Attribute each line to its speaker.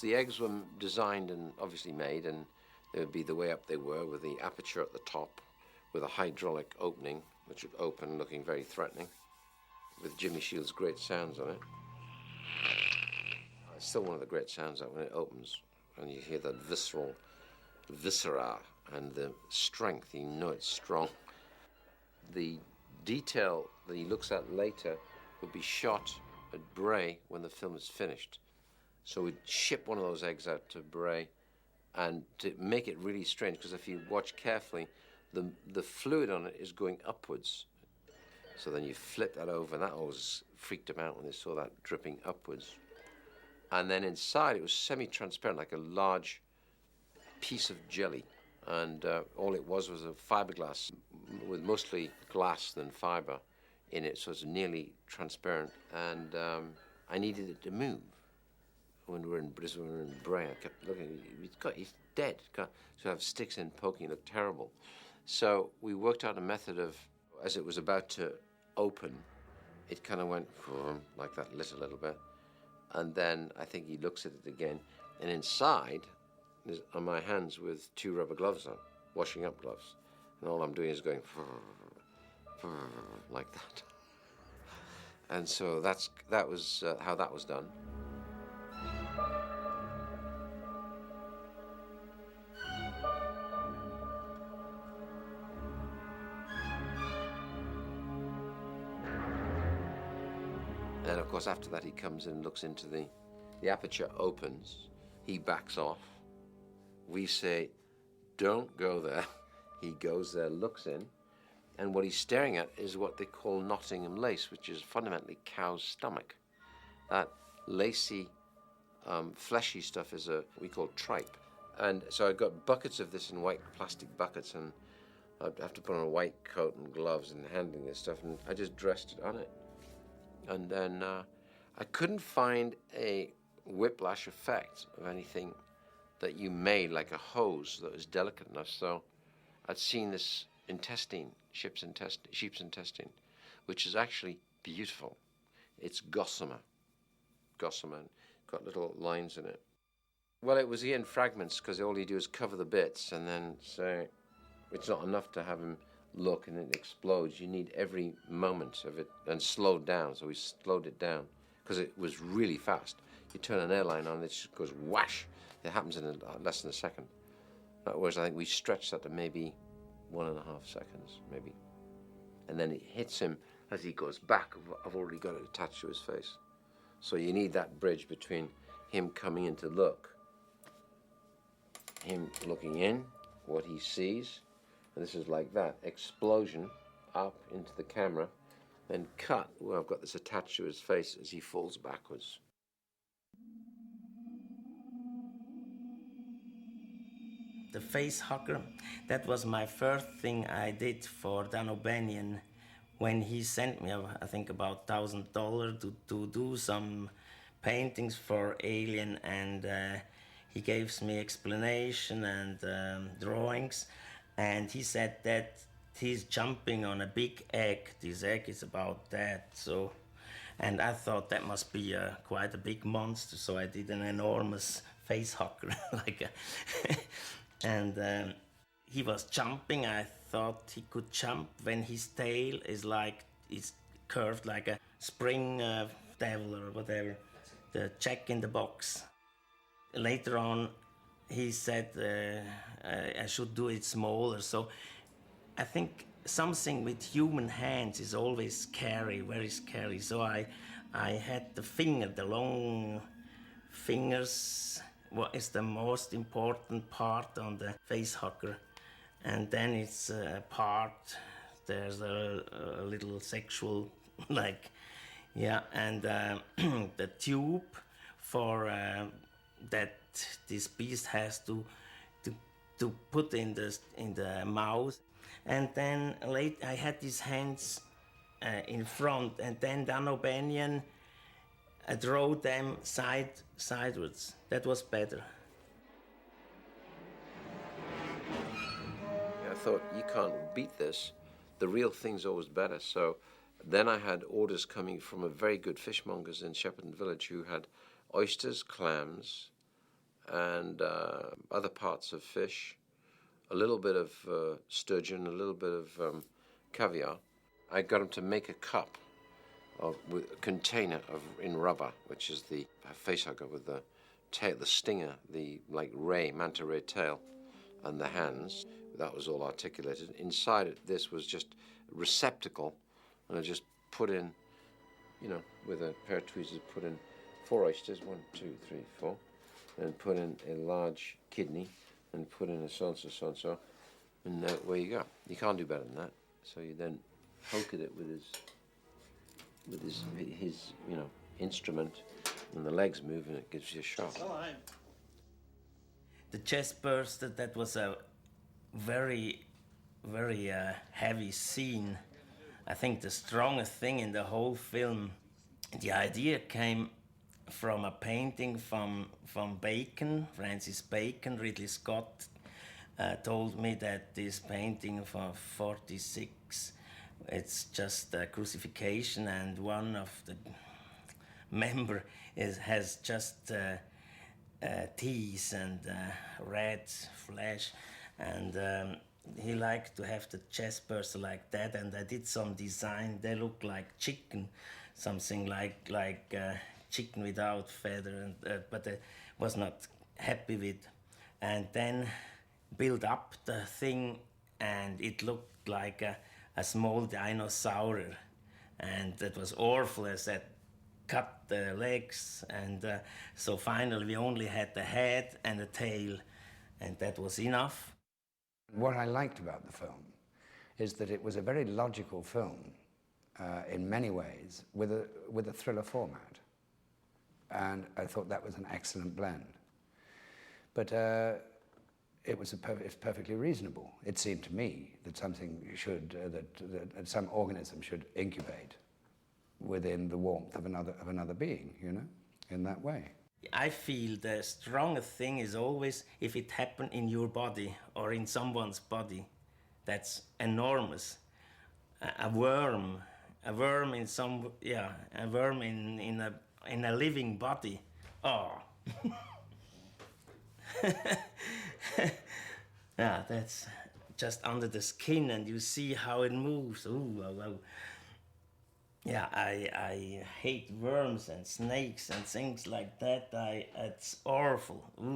Speaker 1: The eggs were designed and obviously made, and they would be the way up they were, with the aperture at the top, with a hydraulic opening, which would open looking very threatening, with Jimmy Shields' great sounds on it. It's still one of the great sounds that when it opens, and you hear that viscera, and the strength, you know it's strong. The detail that he looks at later would be shot at Bray when the film is finished. So we'd ship one of those eggs out to Bray, and to make it really strange, because if you watch carefully, the fluid on it is going upwards. So then you flip that over, and that always freaked them out when they saw that dripping upwards. And then inside it was semi-transparent, like a large piece of jelly. And all it was a fiberglass with mostly glass than fiber in it, so it's nearly transparent. And I needed it to move. When we were in Bray, I kept looking. He's dead. So have sticks in poking. It looked terrible. So we worked out a method of, as it was about to open, it kind of went like that, lit a little bit, and then I think he looks at it again, and inside, on my hands with 2 rubber gloves on, washing up gloves, and all I'm doing is going like that. And so that was how that was done. And of course, after that, he comes in and looks into the aperture opens. He backs off. We say, don't go there. He goes there, looks in, and what he's staring at is what they call Nottingham lace, which is fundamentally cow's stomach. That lacy, fleshy stuff is we call tripe. And so I got buckets of this in white plastic buckets, and I'd have to put on a white coat and gloves and handling this stuff, and I just dressed it on it. And then I couldn't find a whiplash effect of anything that you made, like a hose that was delicate enough. So I'd seen this sheep's intestine, which is actually beautiful. It's gossamer, got little lines in it. Well, it was in fragments, because all you do is cover the bits and then say, it's not enough to have him look and it explodes. You need every moment of it, and slowed down. So we slowed it down because it was really fast. You turn an airline on, it just goes whash. It happens in less than a second. Whereas I think we stretched that to maybe 1.5 seconds, maybe. And then it hits him as he goes back. I've already got it attached to his face. So you need that bridge between him coming in to look, him looking in, what he sees. And this is like that, explosion up into the camera, then cut where I've got this attached to his face as he falls backwards.
Speaker 2: The face hugger, that was my first thing I did for Dan O'Banion when he sent me, I think, about $1,000 to do some paintings for Alien, and he gives me explanation and drawings. And he said that he's jumping on a big egg. This egg is about that. So, and I thought that must be quite a big monster. So I did an enormous face hugger, and he was jumping. I thought he could jump when his tail is curved like a spring devil or whatever, the Jack in the Box. Later on, he said I should do it smaller. So I think something with human hands is always scary, very scary. So I had the long fingers, what is the most important part on the face hugger. And then it's a part, there's a little sexual, and the tube for that this beast has to put in the mouth. And then I had these hands in front, and then Dan O'Banion drew them sideways. That was better.
Speaker 1: I thought, you can't beat this. The real thing's always better. So then I had orders coming from a very good fishmongers in Shepperton Village who had oysters, clams, and other parts of fish, a little bit of sturgeon, a little bit of caviar. I got him to make a cup with a container in rubber, which is the facehugger with the tail, the stinger, the like manta ray tail, and the hands. That was all articulated. Inside it, this was just a receptacle, and I just put in, with a pair of tweezers, put in 4 oysters, 1, 2, 3, 4, and put in a large kidney, and put in a so-and-so, so-and-so, and away you go. You can't do better than that. So you then poke at it with his instrument, and the legs move, and it gives you a shot.
Speaker 2: The chest burster, that was a very, very heavy scene. I think the strongest thing in the whole film. The idea came from a painting from Bacon, Francis Bacon. Ridley Scott told me that this painting from 46, it's just a crucifixion, and one of the member has just teeth and red flesh, and he liked to have the chest burster like that, and I did some design. They look like chicken, something like chicken without feather, but I was not happy with. And then build up the thing, and it looked like a small dinosaur, and that was awful as I cut the legs, and so finally we only had the head and the tail, and that was enough.
Speaker 3: What I liked about the film is that it was a very logical film in many ways with a thriller format, and I thought that was an excellent blend. But it's perfectly reasonable. It seemed to me that something should that some organism should incubate within the warmth of another being, in that way.
Speaker 2: I feel the strongest thing is always if it happened in your body or in someone's body. That's enormous. A worm in a living body. Oh. Yeah, that's just under the skin, and you see how it moves. Ooh, wow, wow. Yeah, I hate worms and snakes and things like that. It's awful. Ooh.